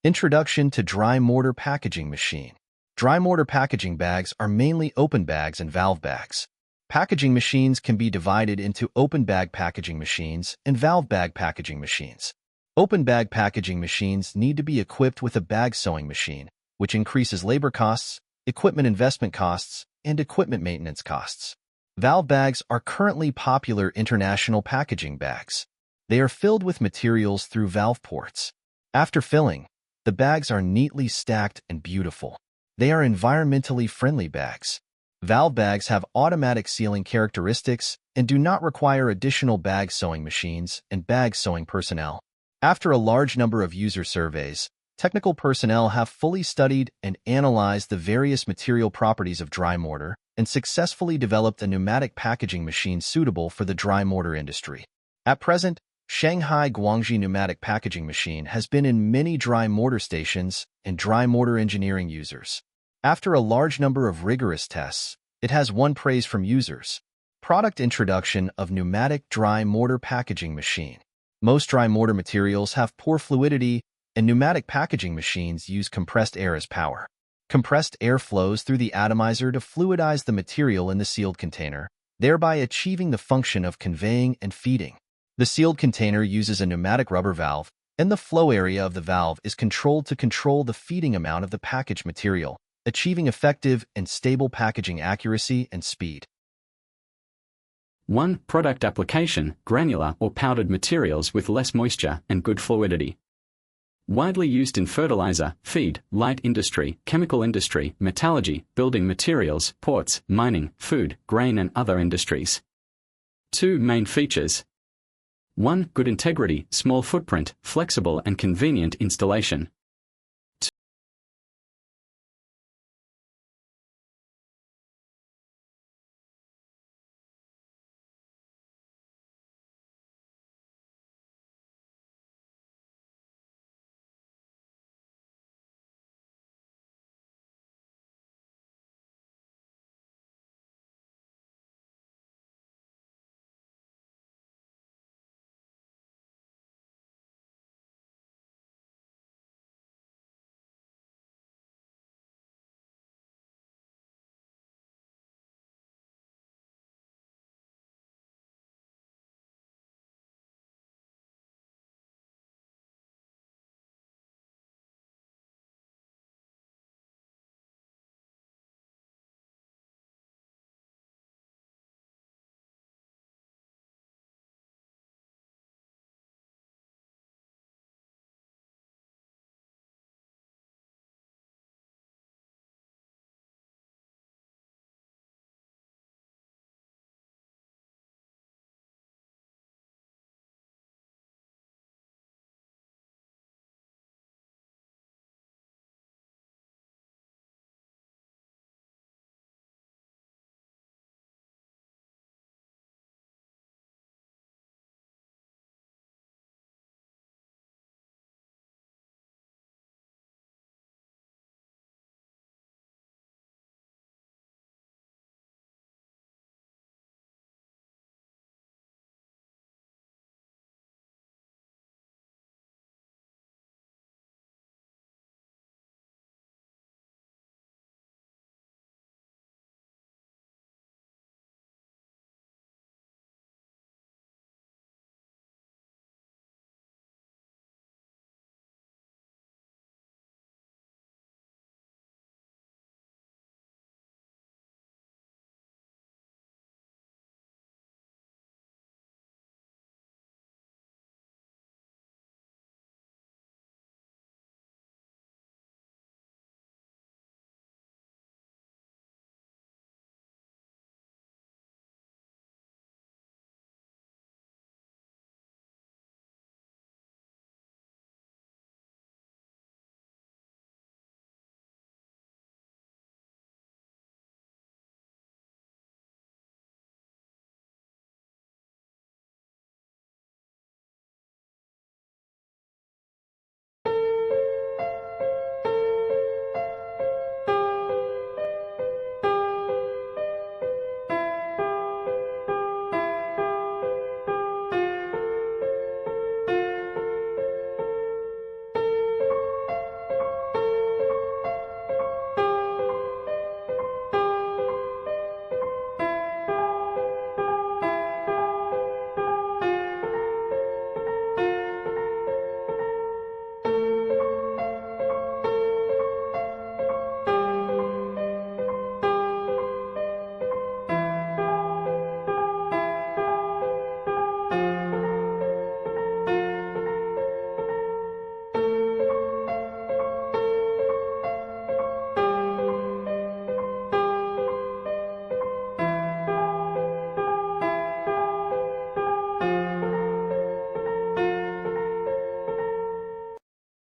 Introduction to Dry Mortar Packaging Machine. Dry mortar packaging bags are mainly open bags and valve bags. Packaging machines can be divided into open bag packaging machines and valve bag packaging machines. Open bag packaging machines need to be equipped with a bag sewing machine, which increases labor costs, equipment investment costs, and equipment maintenance costs. Valve bags are currently popular international packaging bags. They are filled with materials through valve ports. After filling, the bags are neatly stacked and beautiful. They are environmentally friendly bags. Valve bags have automatic sealing characteristics and do not require additional bag sewing machines and bag sewing personnel. After a large number of user surveys, technical personnel have fully studied and analyzed the various material properties of dry mortar and successfully developed a pneumatic packaging machine suitable for the dry mortar industry. At present, Shanghai Guangxi Pneumatic Packaging Machine has been in many dry mortar stations and dry mortar engineering users. After a large number of rigorous tests, it has won praise from users. Product introduction of pneumatic dry mortar packaging machine. Most dry mortar materials have poor fluidity, and pneumatic packaging machines use compressed air as power. Compressed air flows through the atomizer to fluidize the material in the sealed container, thereby achieving the function of conveying and feeding. The sealed container uses a pneumatic rubber valve, and the flow area of the valve is controlled to control the feeding amount of the packaged material, achieving effective and stable packaging accuracy and speed. 1. Product application: granular or powdered materials with less moisture and good fluidity. Widely used in fertilizer, feed, light industry, chemical industry, metallurgy, building materials, ports, mining, food, grain and other industries. 2. Main features. 1. Good integrity, small footprint, flexible and convenient installation.